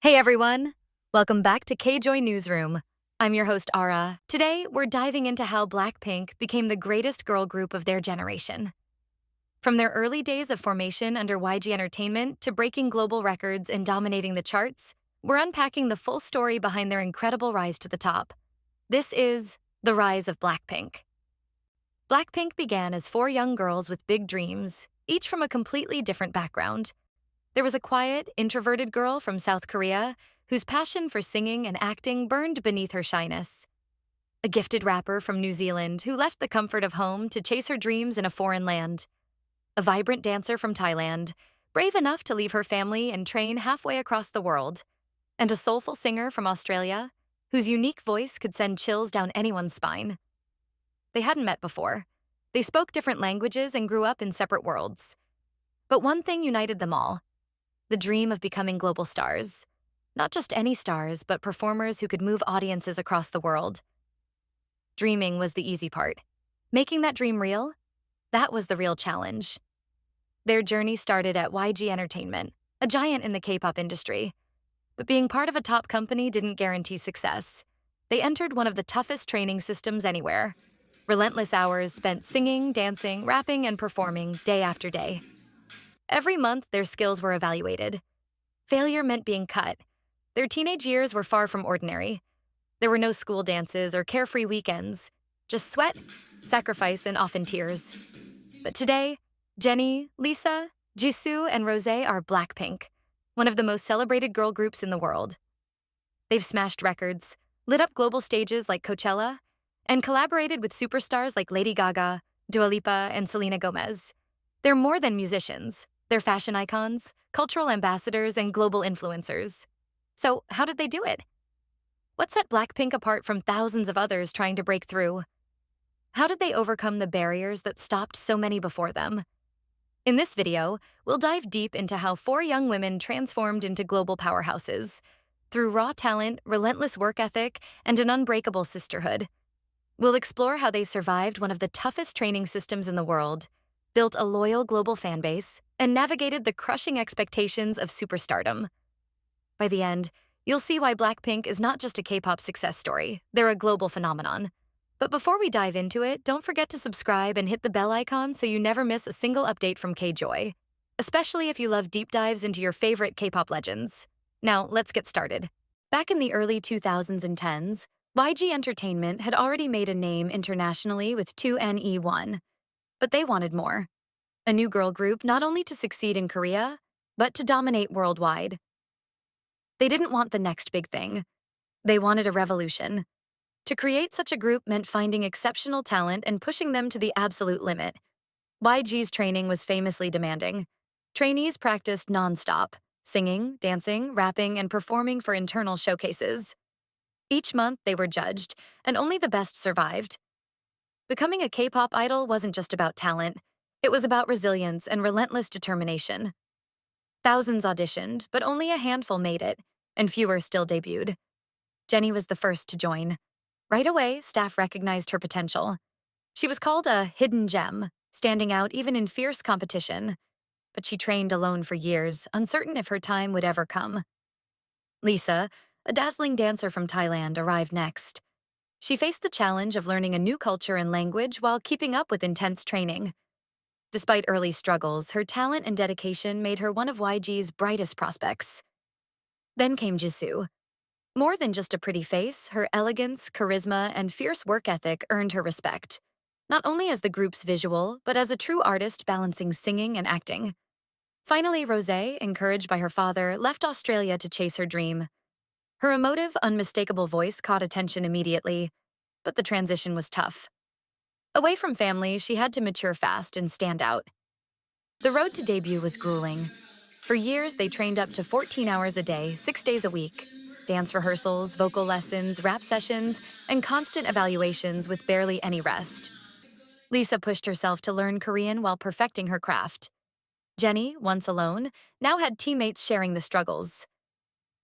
Hey everyone! Welcome back to K Joy Newsroom. I'm your host, Ara. Today, we're diving into how BLACKPINK became the greatest girl group of their generation. From their early days of formation under YG Entertainment to breaking global records and dominating the charts, we're unpacking the full story behind their incredible rise to the top. This is the rise of BLACKPINK. BLACKPINK began as four young girls with big dreams, each from a completely different background. There was a quiet, introverted girl from South Korea whose passion for singing and acting burned beneath her shyness. A gifted rapper from New Zealand who left the comfort of home to chase her dreams in a foreign land. A vibrant dancer from Thailand, brave enough to leave her family and train halfway across the world. And a soulful singer from Australia whose unique voice could send chills down anyone's spine. They hadn't met before. They spoke different languages and grew up in separate worlds. But one thing united them all: the dream of becoming global stars. Not just any stars, but performers who could move audiences across the world. Dreaming was the easy part. Making that dream real? That was the real challenge. Their journey started at YG Entertainment, a giant in the K-pop industry. But being part of a top company didn't guarantee success. They entered one of the toughest training systems anywhere. Relentless hours spent singing, dancing, rapping, and performing day after day. Every month, their skills were evaluated. Failure meant being cut. Their teenage years were far from ordinary. There were no school dances or carefree weekends, just sweat, sacrifice, and often tears. But today, Jennie, Lisa, Jisoo, and Rosé are BLACKPINK, one of the most celebrated girl groups in the world. They've smashed records, lit up global stages like Coachella, and collaborated with superstars like Lady Gaga, Dua Lipa, and Selena Gomez. They're more than musicians. They're fashion icons, cultural ambassadors, and global influencers. So, how did they do it? What set BLACKPINK apart from thousands of others trying to break through? How did they overcome the barriers that stopped so many before them? In this video, we'll dive deep into how four young women transformed into global powerhouses through raw talent, relentless work ethic, and an unbreakable sisterhood. We'll explore how they survived one of the toughest training systems in the world, built a loyal global fan base, and navigated the crushing expectations of superstardom. By the end, you'll see why BLACKPINK is not just a K-pop success story, they're a global phenomenon. But before we dive into it, don't forget to subscribe and hit the bell icon so you never miss a single update from K Joy, especially if you love deep dives into your favorite K-pop legends. Now, let's get started. Back in the early 2010s, YG Entertainment had already made a name internationally with 2NE1. But they wanted more. A new girl group not only to succeed in Korea, but to dominate worldwide. They didn't want the next big thing. They wanted a revolution. To create such a group meant finding exceptional talent and pushing them to the absolute limit. YG's training was famously demanding. Trainees practiced nonstop, singing, dancing, rapping, and performing for internal showcases. Each month, they were judged, and only the best survived. Becoming a K-pop idol wasn't just about talent. It was about resilience and relentless determination. Thousands auditioned, but only a handful made it, and fewer still debuted. Jennie was the first to join. Right away, staff recognized her potential. She was called a hidden gem, standing out even in fierce competition. But she trained alone for years, uncertain if her time would ever come. Lisa, a dazzling dancer from Thailand, arrived next. She faced the challenge of learning a new culture and language while keeping up with intense training. Despite early struggles, her talent and dedication made her one of YG's brightest prospects. Then came Jisoo. More than just a pretty face, her elegance, charisma, and fierce work ethic earned her respect, not only as the group's visual, but as a true artist balancing singing and acting. Finally, Rosé, encouraged by her father, left Australia to chase her dream. Her emotive, unmistakable voice caught attention immediately, but the transition was tough. Away from family, she had to mature fast and stand out. The road to debut was grueling. For years, they trained up to 14 hours a day, 6 days a week. Dance rehearsals, vocal lessons, rap sessions, and constant evaluations with barely any rest. Lisa pushed herself to learn Korean while perfecting her craft. Jennie, once alone, now had teammates sharing the struggles.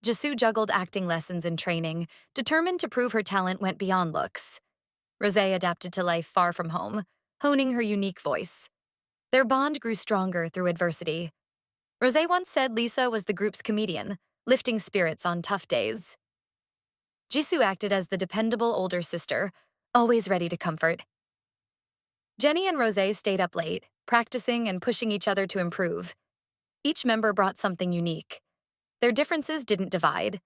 Jisoo juggled acting lessons and training, determined to prove her talent went beyond looks. Rosé adapted to life far from home, honing her unique voice. Their bond grew stronger through adversity. Rosé once said Lisa was the group's comedian, lifting spirits on tough days. Jisoo acted as the dependable older sister, always ready to comfort. Jennie and Rosé stayed up late, practicing and pushing each other to improve. Each member brought something unique. Their differences didn't divide.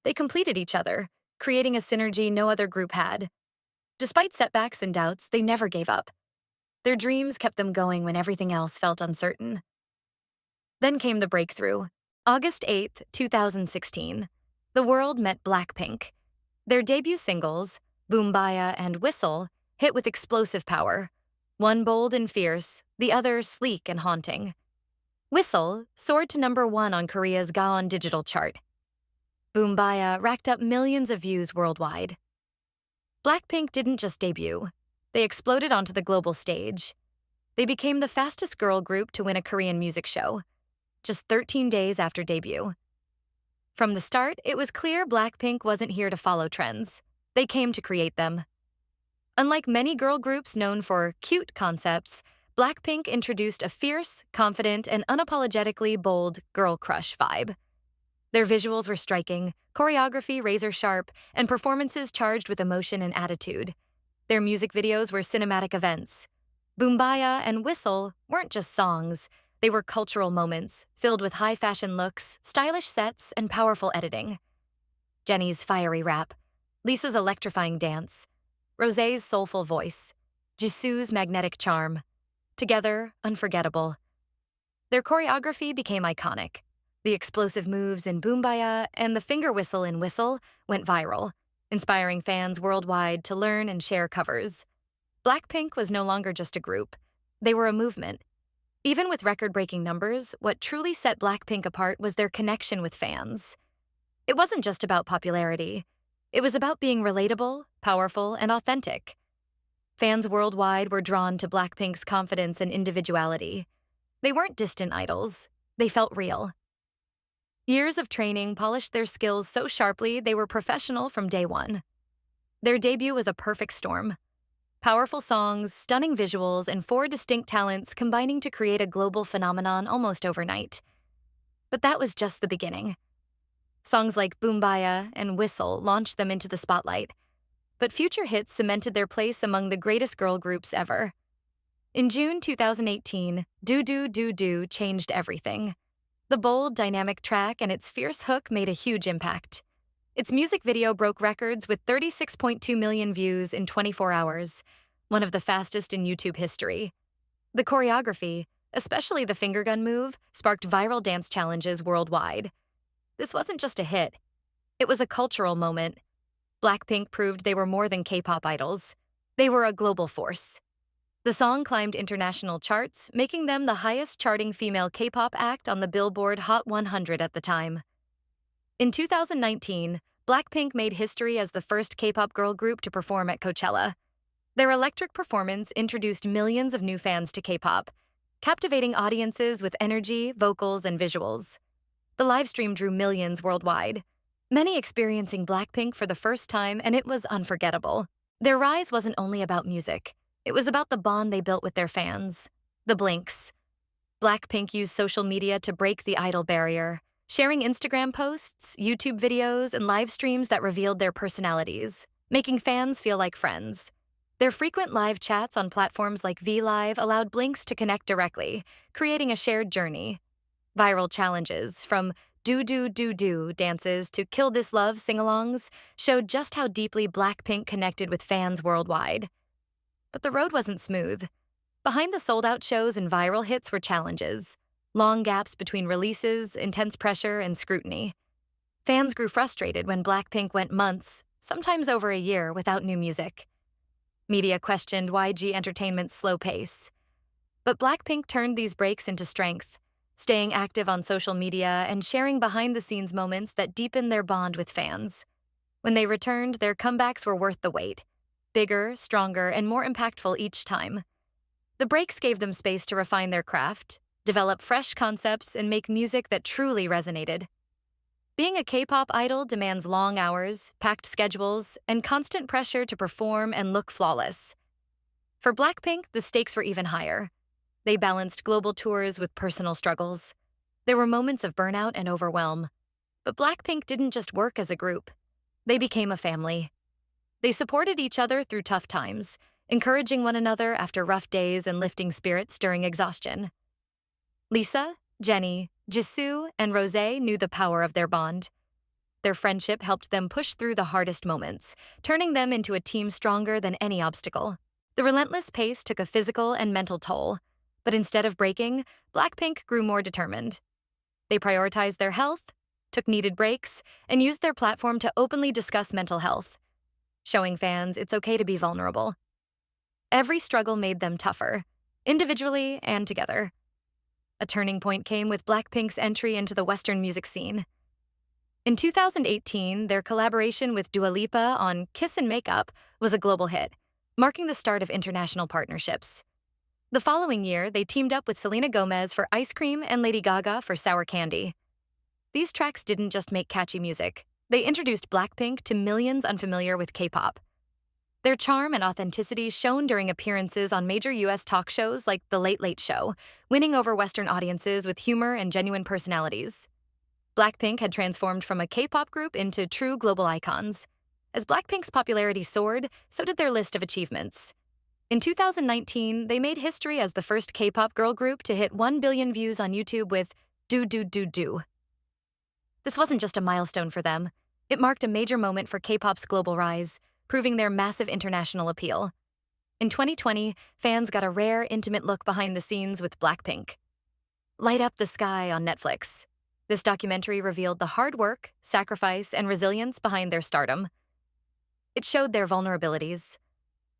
They completed each other, creating a synergy no other group had. Despite setbacks and doubts, they never gave up. Their dreams kept them going when everything else felt uncertain. Then came the breakthrough. August 8th, 2016. The world met BLACKPINK. Their debut singles, Boombayah and Whistle, hit with explosive power. One bold and fierce, the other sleek and haunting. Whistle soared to #1 on Korea's Gaon digital chart. Boombayah racked up millions of views worldwide. BLACKPINK didn't just debut. They exploded onto the global stage. They became the fastest girl group to win a Korean music show, just 13 days after debut. From the start, it was clear BLACKPINK wasn't here to follow trends. They came to create them. Unlike many girl groups known for cute concepts, BLACKPINK introduced a fierce, confident, and unapologetically bold girl crush vibe. Their visuals were striking, choreography razor-sharp, and performances charged with emotion and attitude. Their music videos were cinematic events. Boombayah and Whistle weren't just songs. They were cultural moments, filled with high-fashion looks, stylish sets, and powerful editing. Jennie's fiery rap, Lisa's electrifying dance, Rosé's soulful voice, Jisoo's magnetic charm. Together, unforgettable. Their choreography became iconic. The explosive moves in Boombayah and the finger whistle in Whistle went viral, inspiring fans worldwide to learn and share covers. BLACKPINK was no longer just a group. They were a movement. Even with record-breaking numbers, what truly set BLACKPINK apart was their connection with fans. It wasn't just about popularity. It was about being relatable, powerful, and authentic. Fans worldwide were drawn to BLACKPINK's confidence and individuality. They weren't distant idols. They felt real. Years of training polished their skills so sharply they were professional from day one. Their debut was a perfect storm. Powerful songs, stunning visuals, and 4 distinct talents combining to create a global phenomenon almost overnight. But that was just the beginning. Songs like Boombayah and Whistle launched them into the spotlight, but future hits cemented their place among the greatest girl groups ever. In June 2018, Do Do Do Do changed everything. The bold, dynamic track and its fierce hook made a huge impact. Its music video broke records with 36.2 million views in 24 hours, one of the fastest in YouTube history. The choreography, especially the finger gun move, sparked viral dance challenges worldwide. This wasn't just a hit. It was a cultural moment. BLACKPINK proved they were more than K-pop idols. They were a global force. The song climbed international charts, making them the highest-charting female K-pop act on the Billboard Hot 100 at the time. In 2019, BLACKPINK made history as the first K-pop girl group to perform at Coachella. Their electric performance introduced millions of new fans to K-pop, captivating audiences with energy, vocals, and visuals. The livestream drew millions worldwide, many experiencing BLACKPINK for the first time, and it was unforgettable. Their rise wasn't only about music. It was about the bond they built with their fans, the Blinks. BLACKPINK used social media to break the idol barrier, sharing Instagram posts, YouTube videos, and live streams that revealed their personalities, making fans feel like friends. Their frequent live chats on platforms like VLive allowed Blinks to connect directly, creating a shared journey. Viral challenges, from Do Do Do Do dances to Kill This Love sing-alongs, showed just how deeply BLACKPINK connected with fans worldwide. But the road wasn't smooth. Behind the sold-out shows and viral hits were challenges. Long gaps between releases, intense pressure, and scrutiny. Fans grew frustrated when BLACKPINK went months, sometimes over a year, without new music. Media questioned YG Entertainment's slow pace. But BLACKPINK turned these breaks into strength, staying active on social media and sharing behind-the-scenes moments that deepened their bond with fans. When they returned, their comebacks were worth the wait. Bigger, stronger, and more impactful each time. The breaks gave them space to refine their craft, develop fresh concepts, and make music that truly resonated. Being a K-pop idol demands long hours, packed schedules, and constant pressure to perform and look flawless. For BLACKPINK, the stakes were even higher. They balanced global tours with personal struggles. There were moments of burnout and overwhelm. but BLACKPINK didn't just work as a group. They became a family. They supported each other through tough times, encouraging one another after rough days and lifting spirits during exhaustion. Lisa, Jennie, Jisoo, and Rosé knew the power of their bond. Their friendship helped them push through the hardest moments, turning them into a team stronger than any obstacle. The relentless pace took a physical and mental toll, but instead of breaking, BLACKPINK grew more determined. They prioritized their health, took needed breaks, and used their platform to openly discuss mental health, showing fans it's okay to be vulnerable. Every struggle made them tougher, individually and together. A turning point came with BLACKPINK's entry into the Western music scene. In 2018, their collaboration with Dua Lipa on Kiss and Makeup was a global hit, marking the start of international partnerships. The following year, they teamed up with Selena Gomez for Ice Cream and Lady Gaga for Sour Candy. These tracks didn't just make catchy music. They introduced BLACKPINK to millions unfamiliar with K-pop. Their charm and authenticity shone during appearances on major U.S. talk shows like The Late Late Show, winning over Western audiences with humor and genuine personalities. BLACKPINK had transformed from a K-pop group into true global icons. As BLACKPINK's popularity soared, so did their list of achievements. In 2019, they made history as the first K-pop girl group to hit 1 billion views on YouTube with Do Do Do Do. This wasn't just a milestone for them. It marked a major moment for K-pop's global rise, proving their massive international appeal. In 2020, fans got a rare, intimate look behind the scenes with BLACKPINK. Light Up the Sky on Netflix. This documentary revealed the hard work, sacrifice, and resilience behind their stardom. It showed their vulnerabilities.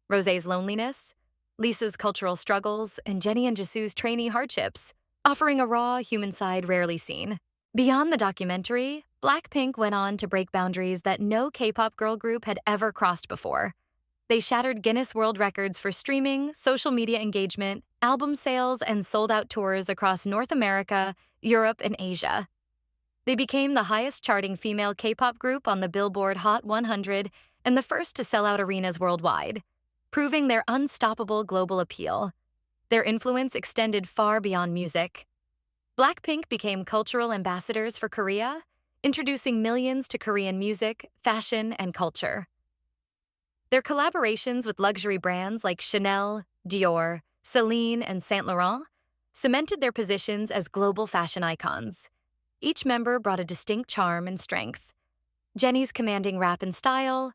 Rosé's loneliness, Lisa's cultural struggles, and Jennie and Jisoo's trainee hardships, offering a raw, human side rarely seen. Beyond the documentary, BLACKPINK went on to break boundaries that no K-pop girl group had ever crossed before. They shattered Guinness World Records for streaming, social media engagement, album sales, and sold-out tours across North America, Europe, and Asia. They became the highest-charting female K-pop group on the Billboard Hot 100 and the first to sell out arenas worldwide, proving their unstoppable global appeal. Their influence extended far beyond music. BLACKPINK became cultural ambassadors for Korea, introducing millions to Korean music, fashion, and culture. Their collaborations with luxury brands like Chanel, Dior, Celine, and Saint Laurent cemented their positions as global fashion icons. Each member brought a distinct charm and strength. Jennie's commanding rap and style,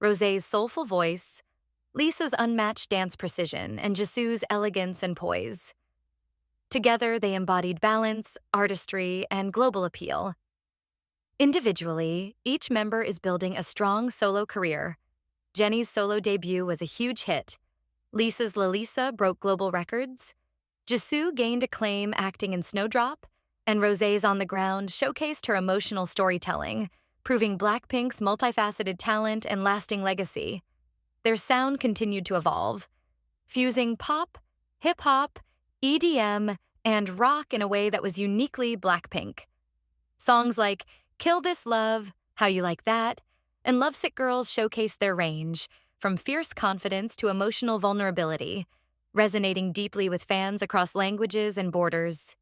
Rosé's soulful voice, Lisa's unmatched dance precision, and Jisoo's elegance and poise. Together, they embodied balance, artistry, and global appeal. Individually, each member is building a strong solo career. Jennie's solo debut was a huge hit. Lisa's La Lisa broke global records. Jisoo gained acclaim acting in Snowdrop, and Rosé's On the Ground showcased her emotional storytelling, proving BLACKPINK's multifaceted talent and lasting legacy. Their sound continued to evolve, fusing pop, hip-hop, EDM, and rock in a way that was uniquely BLACKPINK. Songs like Kill This Love, How You Like That, and Lovesick Girls showcased their range, from fierce confidence to emotional vulnerability, resonating deeply with fans across languages and borders.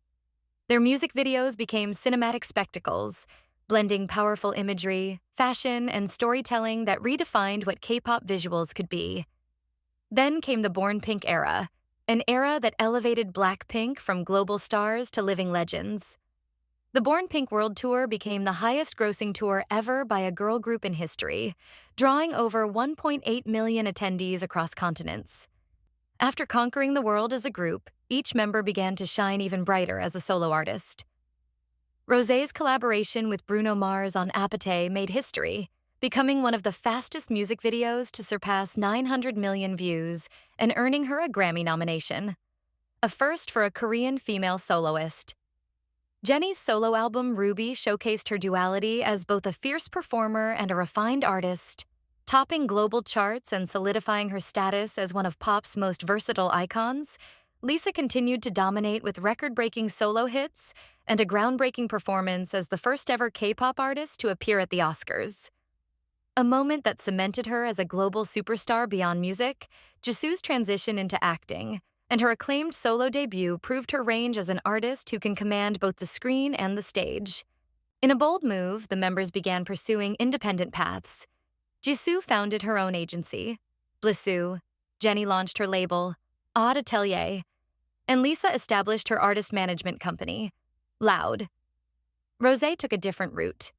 Their music videos became cinematic spectacles, blending powerful imagery, fashion, and storytelling that redefined what K-pop visuals could be. Then came the Born Pink era, an era that elevated BLACKPINK from global stars to living legends. The Born Pink World Tour became the highest-grossing tour ever by a girl group in history, drawing over 1.8 million attendees across continents. After conquering the world as a group, each member began to shine even brighter as a solo artist. Rosé's collaboration with Bruno Mars on Apathy made history, becoming one of the fastest music videos to surpass 900 million views and earning her a Grammy nomination, a first for a Korean female soloist. Jennie's solo album Ruby showcased her duality as both a fierce performer and a refined artist, topping global charts and solidifying her status as one of pop's most versatile icons. Lisa continued to dominate with record-breaking solo hits and a groundbreaking performance as the first-ever K-pop artist to appear at the Oscars. A moment that cemented her as a global superstar beyond music, Jisoo's transition into acting, and her acclaimed solo debut proved her range as an artist who can command both the screen and the stage. In a bold move, the members began pursuing independent paths. Jisoo founded her own agency, Blissoo, Jennie launched her label, Odd Atelier, and Lisa established her artist management company, Loud. Rosé took a different route.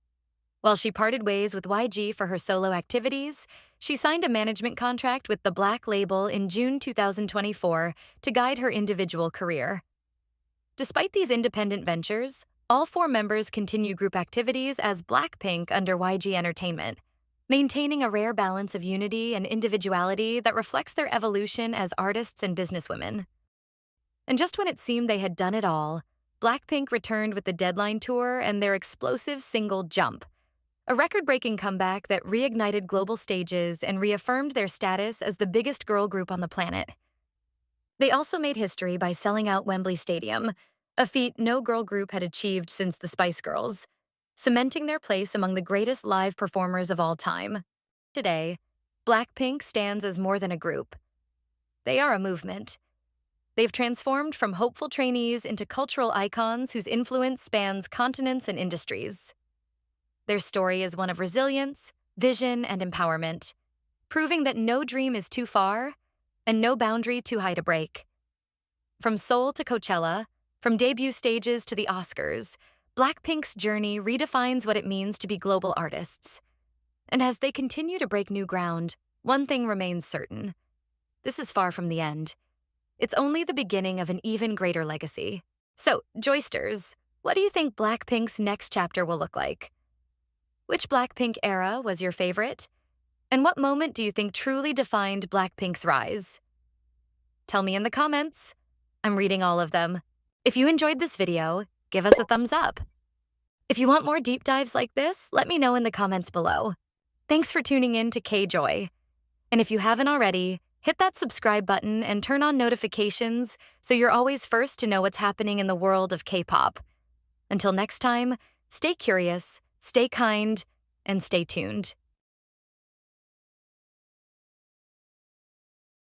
While she parted ways with YG for her solo activities, she signed a management contract with the Black label in June 2024 to guide her individual career. Despite these independent ventures, all four members continue group activities as BLACKPINK under YG Entertainment, maintaining a rare balance of unity and individuality that reflects their evolution as artists and businesswomen. And just when it seemed they had done it all, BLACKPINK returned with the Deadline Tour and their explosive single Jump, a record-breaking comeback that reignited global stages and reaffirmed their status as the biggest girl group on the planet. They also made history by selling out Wembley Stadium, a feat no girl group had achieved since the Spice Girls, cementing their place among the greatest live performers of all time. Today, BLACKPINK stands as more than a group. They are a movement. They've transformed from hopeful trainees into cultural icons whose influence spans continents and industries. Their story is one of resilience, vision, and empowerment, proving that no dream is too far and no boundary too high to break. From Seoul to Coachella, from debut stages to the Oscars, BLACKPINK's journey redefines what it means to be global artists. And as they continue to break new ground, one thing remains certain. This is far from the end. It's only the beginning of an even greater legacy. So, Joysters, what do you think BLACKPINK's next chapter will look like? Which BLACKPINK era was your favorite? And what moment do you think truly defined BLACKPINK's rise? Tell me in the comments. I'm reading all of them. If you enjoyed this video, give us a thumbs up. If you want more deep dives like this, let me know in the comments below. Thanks for tuning in to K Joy. And if you haven't already, hit that subscribe button and turn on notifications so you're always first to know what's happening in the world of K-pop. Until next time, stay curious, stay kind, and stay tuned.